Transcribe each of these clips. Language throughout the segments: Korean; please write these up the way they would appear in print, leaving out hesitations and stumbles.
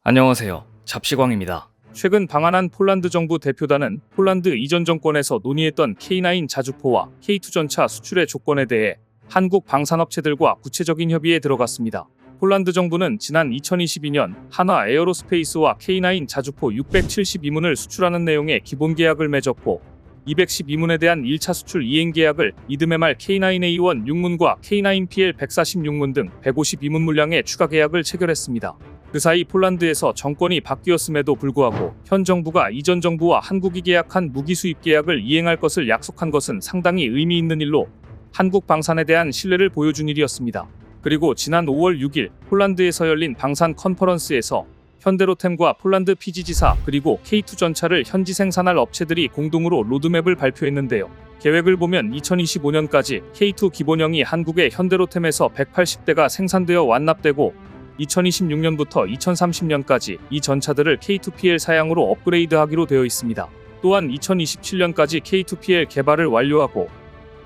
안녕하세요. 잡시광입니다. 최근 방한한 폴란드 정부 대표단은 폴란드 이전 정권에서 논의했던 K9 자주포와 K2 전차 수출의 조건에 대해 한국 방산업체들과 구체적인 협의에 들어갔습니다. 폴란드 정부는 지난 2022년 한화 에어로스페이스와 K9 자주포 672문을 수출하는 내용의 기본 계약을 맺었고 212문에 대한 1차 수출 이행 계약을 이듬해 말 K9A1 6문과 K9PL 146문 등 152문 물량의 추가 계약을 체결했습니다. 그 사이 폴란드에서 정권이 바뀌었음에도 불구하고 현 정부가 이전 정부와 한국이 계약한 무기 수입 계약을 이행할 것을 약속한 것은 상당히 의미 있는 일로 한국 방산에 대한 신뢰를 보여준 일이었습니다. 그리고 지난 5월 6일 폴란드에서 열린 방산 컨퍼런스에서 현대로템과 폴란드 PG지사 그리고 K2 전차를 현지 생산할 업체들이 공동으로 로드맵을 발표했는데요. 계획을 보면 2025년까지 K2 기본형이 한국의 현대로템에서 180대가 생산되어 완납되고 2026년부터 2030년까지 이 전차들을 K2PL 사양으로 업그레이드하기로 되어 있습니다. 또한 2027년까지 K2PL 개발을 완료하고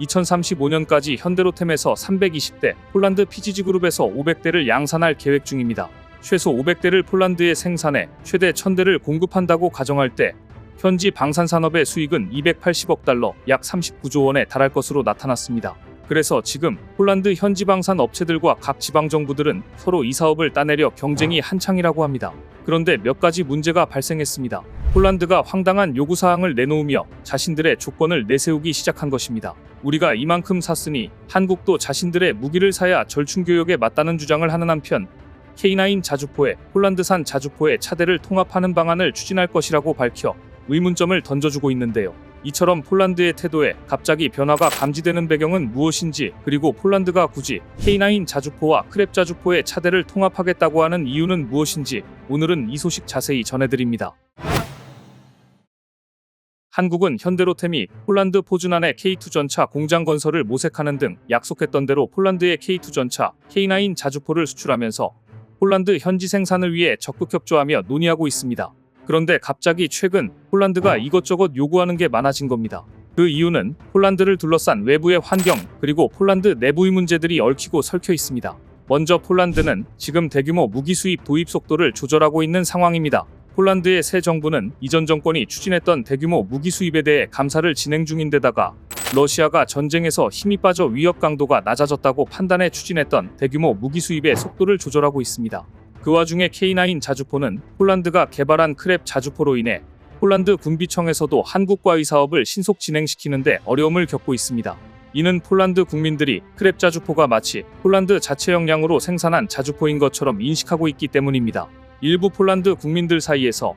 2035년까지 현대로템에서 320대, 폴란드 PGG그룹에서 500대를 양산할 계획 중입니다. 최소 500대를 폴란드에 생산해 최대 1000대를 공급한다고 가정할 때 현지 방산산업의 수익은 280억 달러, 약 39조 원에 달할 것으로 나타났습니다. 그래서 지금 폴란드 현지 방산 업체들과 각 지방정부들은 서로 이 사업을 따내려 경쟁이 한창이라고 합니다. 그런데 몇 가지 문제가 발생했습니다. 폴란드가 황당한 요구사항을 내놓으며 자신들의 조건을 내세우기 시작한 것입니다. 우리가 이만큼 샀으니 한국도 자신들의 무기를 사야 절충교역에 맞다는 주장을 하는 한편 K9 자주포에 폴란드산 자주포의 차대를 통합하는 방안을 추진할 것이라고 밝혀 의문점을 던져주고 있는데요. 이처럼 폴란드의 태도에 갑자기 변화가 감지되는 배경은 무엇인지, 그리고 폴란드가 굳이 K9 자주포와 크랩 자주포의 차대를 통합하겠다고 하는 이유는 무엇인지 오늘은 이 소식 자세히 전해드립니다. 한국은 현대로템이 폴란드 포즈난의 K2 전차 공장 건설을 모색하는 등 약속했던 대로 폴란드의 K2 전차 K9 자주포를 수출하면서 폴란드 현지 생산을 위해 적극 협조하며 논의하고 있습니다. 그런데 갑자기 최근 폴란드가 이것저것 요구하는 게 많아진 겁니다. 그 이유는 폴란드를 둘러싼 외부의 환경 그리고 폴란드 내부의 문제들이 얽히고 설켜 있습니다. 먼저 폴란드는 지금 대규모 무기 수입 도입 속도를 조절하고 있는 상황입니다. 폴란드의 새 정부는 이전 정권이 추진했던 대규모 무기 수입에 대해 감사를 진행 중인데다가 러시아가 전쟁에서 힘이 빠져 위협 강도가 낮아졌다고 판단해 추진했던 대규모 무기 수입의 속도를 조절하고 있습니다. 그 와중에 K9 자주포는 폴란드가 개발한 크랩 자주포로 인해 폴란드 군비청에서도 한국과의 사업을 신속 진행시키는데 어려움을 겪고 있습니다. 이는 폴란드 국민들이 크랩 자주포가 마치 폴란드 자체 역량으로 생산한 자주포인 것처럼 인식하고 있기 때문입니다. 일부 폴란드 국민들 사이에서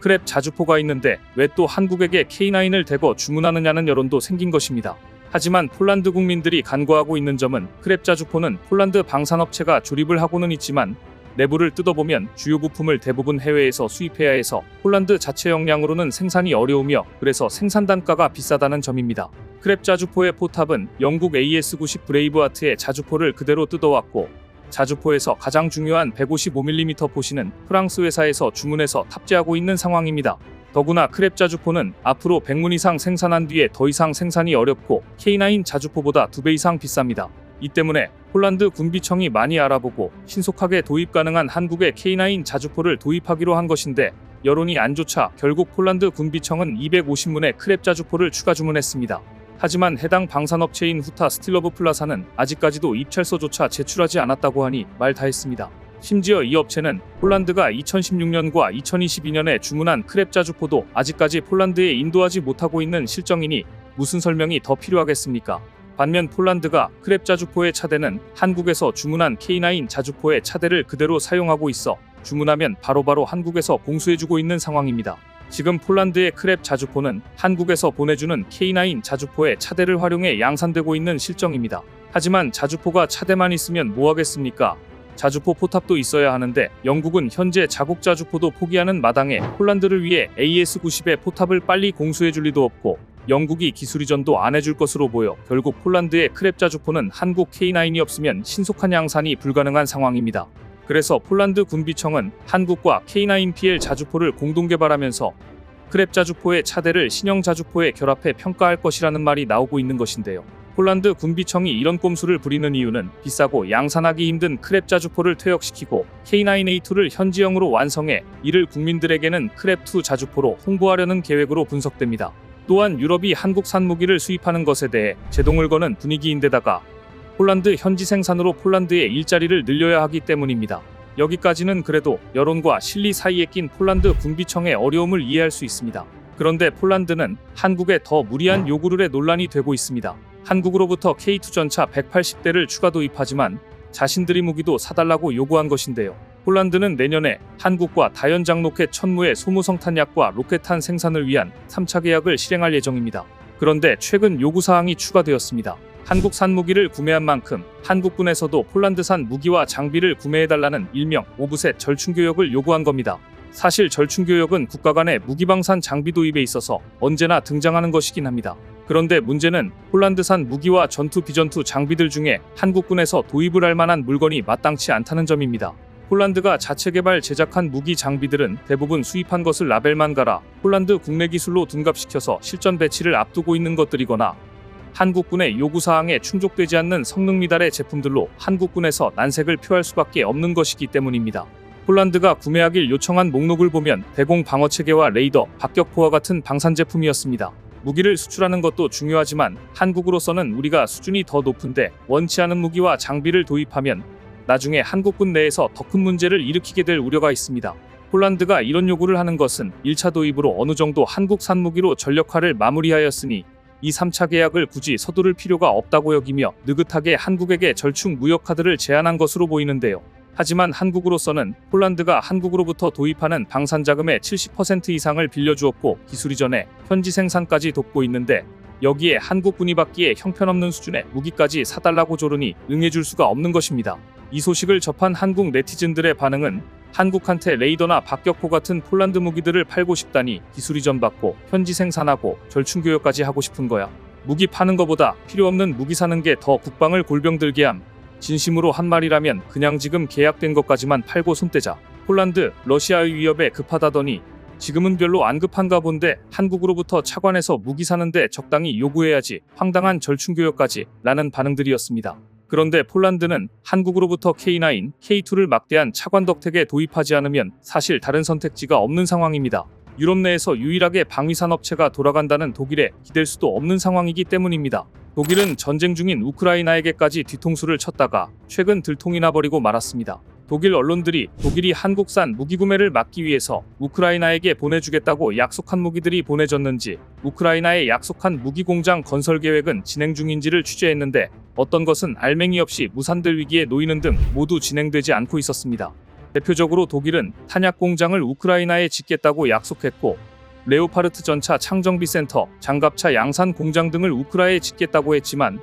크랩 자주포가 있는데 왜 또 한국에게 K9을 대거 주문하느냐는 여론도 생긴 것입니다. 하지만 폴란드 국민들이 간과하고 있는 점은 크랩 자주포는 폴란드 방산업체가 조립을 하고는 있지만 내부를 뜯어보면 주요 부품을 대부분 해외에서 수입해야 해서 폴란드 자체 역량으로는 생산이 어려우며 그래서 생산 단가가 비싸다는 점입니다. 크랩 자주포의 포탑은 영국 AS90 브레이브하트의 자주포를 그대로 뜯어왔고 자주포에서 가장 중요한 155mm 포시는 프랑스 회사에서 주문해서 탑재하고 있는 상황입니다. 더구나 크랩 자주포는 앞으로 100문 이상 생산한 뒤에 더 이상 생산이 어렵고 K9 자주포보다 2배 이상 비쌉니다. 이 때문에 폴란드 군비청이 많이 알아보고 신속하게 도입 가능한 한국의 K9 자주포를 도입하기로 한 것인데 여론이 안 좋자 결국 폴란드 군비청은 250문의 크랩 자주포를 추가 주문했습니다. 하지만 해당 방산업체인 후타 스틸러브 플라사는 아직까지도 입찰서조차 제출하지 않았다고 하니 말 다했습니다. 심지어 이 업체는 폴란드가 2016년과 2022년에 주문한 크랩 자주포도 아직까지 폴란드에 인도하지 못하고 있는 실정이니 무슨 설명이 더 필요하겠습니까? 반면 폴란드가 크랩 자주포의 차대는 한국에서 주문한 K9 자주포의 차대를 그대로 사용하고 있어 주문하면 바로바로 한국에서 공수해주고 있는 상황입니다. 지금 폴란드의 크랩 자주포는 한국에서 보내주는 K9 자주포의 차대를 활용해 양산되고 있는 실정입니다. 하지만 자주포가 차대만 있으면 뭐하겠습니까? 자주포 포탑도 있어야 하는데 영국은 현재 자국 자주포도 포기하는 마당에 폴란드를 위해 AS90의 포탑을 빨리 공수해줄 리도 없고 영국이 기술 이전도 안 해줄 것으로 보여 결국 폴란드의 크랩 자주포는 한국 K9이 없으면 신속한 양산이 불가능한 상황입니다. 그래서 폴란드 군비청은 한국과 K9PL 자주포를 공동 개발하면서 크랩 자주포의 차대를 신형 자주포에 결합해 평가할 것이라는 말이 나오고 있는 것인데요. 폴란드 군비청이 이런 꼼수를 부리는 이유는 비싸고 양산하기 힘든 크랩 자주포를 퇴역시키고 K9A2를 현지형으로 완성해 이를 국민들에게는 크랩2 자주포로 홍보하려는 계획으로 분석됩니다. 또한 유럽이 한국산 무기를 수입하는 것에 대해 제동을 거는 분위기인데다가 폴란드 현지 생산으로 폴란드의 일자리를 늘려야 하기 때문입니다. 여기까지는 그래도 여론과 실리 사이에 낀 폴란드 군비청의 어려움을 이해할 수 있습니다. 그런데 폴란드는 한국에 더 무리한 요구를 해 논란이 되고 있습니다. 한국으로부터 K2 전차 180대를 추가 도입하지만 자신들이 무기도 사달라고 요구한 것인데요. 폴란드는 내년에 한국과 다연장 로켓 천무의 소모성탄약과 로켓탄 생산을 위한 3차 계약을 실행할 예정입니다. 그런데 최근 요구사항이 추가되었습니다. 한국산 무기를 구매한 만큼 한국군에서도 폴란드산 무기와 장비를 구매해달라는 일명 오브셋 절충교역을 요구한 겁니다. 사실 절충교역은 국가 간의 무기방산 장비 도입에 있어서 언제나 등장하는 것이긴 합니다. 그런데 문제는 폴란드산 무기와 전투 비전투 장비들 중에 한국군에서 도입을 할 만한 물건이 마땅치 않다는 점입니다. 폴란드가 자체 개발 제작한 무기 장비들은 대부분 수입한 것을 라벨만 갈아 폴란드 국내 기술로 둔갑시켜서 실전 배치를 앞두고 있는 것들이거나 한국군의 요구사항에 충족되지 않는 성능 미달의 제품들로 한국군에서 난색을 표할 수밖에 없는 것이기 때문입니다. 폴란드가 구매하길 요청한 목록을 보면 대공 방어체계와 레이더, 박격포와 같은 방산 제품이었습니다. 무기를 수출하는 것도 중요하지만 한국으로서는 우리가 수준이 더 높은데 원치 않은 무기와 장비를 도입하면 나중에 한국군 내에서 더 큰 문제를 일으키게 될 우려가 있습니다. 폴란드가 이런 요구를 하는 것은 1차 도입으로 어느 정도 한국산 무기로 전력화를 마무리하였으니 이 3차 계약을 굳이 서두를 필요가 없다고 여기며 느긋하게 한국에게 절충 무역 카드를 제안한 것으로 보이는데요. 하지만 한국으로서는 폴란드가 한국으로부터 도입하는 방산 자금의 70% 이상을 빌려주었고 기술 이전에 현지 생산까지 돕고 있는데 여기에 한국군이 받기에 형편없는 수준의 무기까지 사달라고 조르니 응해줄 수가 없는 것입니다. 이 소식을 접한 한국 네티즌들의 반응은 한국한테 레이더나 박격포 같은 폴란드 무기들을 팔고 싶다니 기술 이전 받고 현지 생산하고 절충교역까지 하고 싶은 거야. 무기 파는 거보다 필요 없는 무기 사는 게 더 국방을 골병들게 함. 진심으로 한 말이라면 그냥 지금 계약된 것까지만 팔고 손 떼자. 폴란드, 러시아의 위협에 급하다더니 지금은 별로 안 급한가 본데 한국으로부터 차관해서 무기 사는데 적당히 요구해야지 황당한 절충교역까지 라는 반응들이었습니다. 그런데 폴란드는 한국으로부터 K9, K2를 막대한 차관 덕택에 도입하지 않으면 사실 다른 선택지가 없는 상황입니다. 유럽 내에서 유일하게 방위산 업체가 돌아간다는 독일에 기댈 수도 없는 상황이기 때문입니다. 독일은 전쟁 중인 우크라이나에게까지 뒤통수를 쳤다가 최근 들통이 나버리고 말았습니다. 독일 언론들이 독일이 한국산 무기 구매를 막기 위해서 우크라이나에게 보내주겠다고 약속한 무기들이 보내졌는지 우크라이나에 약속한 무기 공장 건설 계획은 진행 중인지를 취재했는데 어떤 것은 알맹이 없이 무산될 위기에 놓이는 등 모두 진행되지 않고 있었습니다. 대표적으로 독일은 탄약 공장을 우크라이나에 짓겠다고 약속했고 레오파르트 전차 창정비 센터, 장갑차 양산 공장 등을 우크라이나에 짓겠다고 했지만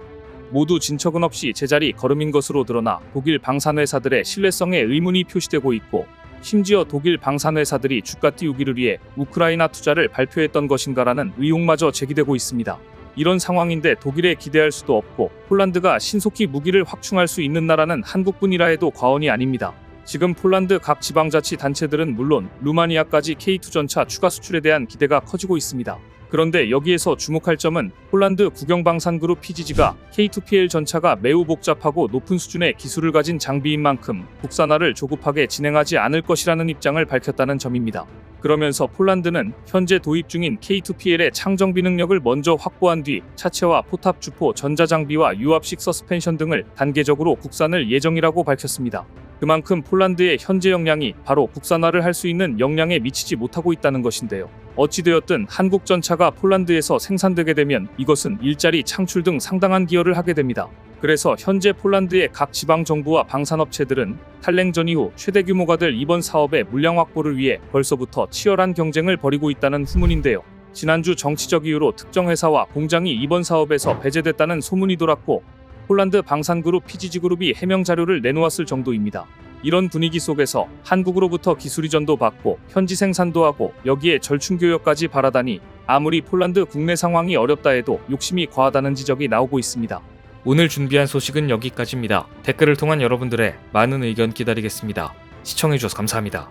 모두 진척은 없이 제자리 걸음인 것으로 드러나 독일 방산회사들의 신뢰성에 의문이 표시되고 있고 심지어 독일 방산회사들이 주가 띄우기를 위해 우크라이나 투자를 발표했던 것인가라는 의혹마저 제기되고 있습니다. 이런 상황인데 독일에 기대할 수도 없고 폴란드가 신속히 무기를 확충할 수 있는 나라는 한국뿐이라 해도 과언이 아닙니다. 지금 폴란드 각 지방자치단체들은 물론 루마니아까지 K2 전차 추가 수출에 대한 기대가 커지고 있습니다. 그런데 여기에서 주목할 점은 폴란드 국영방산그룹 PGG가 K2PL 전차가 매우 복잡하고 높은 수준의 기술을 가진 장비인 만큼 국산화를 조급하게 진행하지 않을 것이라는 입장을 밝혔다는 점입니다. 그러면서 폴란드는 현재 도입 중인 K2PL의 창정비 능력을 먼저 확보한 뒤 차체와 포탑 주포, 전자장비와 유압식 서스펜션 등을 단계적으로 국산을 예정이라고 밝혔습니다. 그만큼 폴란드의 현재 역량이 바로 국산화를 할 수 있는 역량에 미치지 못하고 있다는 것인데요. 어찌되었든 한국 전차가 폴란드에서 생산되게 되면 이것은 일자리 창출 등 상당한 기여를 하게 됩니다. 그래서 현재 폴란드의 각 지방정부와 방산업체들은 탈냉전 이후 최대 규모가 될 이번 사업의 물량 확보를 위해 벌써부터 치열한 경쟁을 벌이고 있다는 후문인데요. 지난주 정치적 이유로 특정 회사와 공장이 이번 사업에서 배제됐다는 소문이 돌았고 폴란드 방산그룹 PGG그룹이 해명 자료를 내놓았을 정도입니다. 이런 분위기 속에서 한국으로부터 기술 이전도 받고 현지 생산도 하고 여기에 절충교역까지 바라다니 아무리 폴란드 국내 상황이 어렵다 해도 욕심이 과하다는 지적이 나오고 있습니다. 오늘 준비한 소식은 여기까지입니다. 댓글을 통한 여러분들의 많은 의견 기다리겠습니다. 시청해주셔서 감사합니다.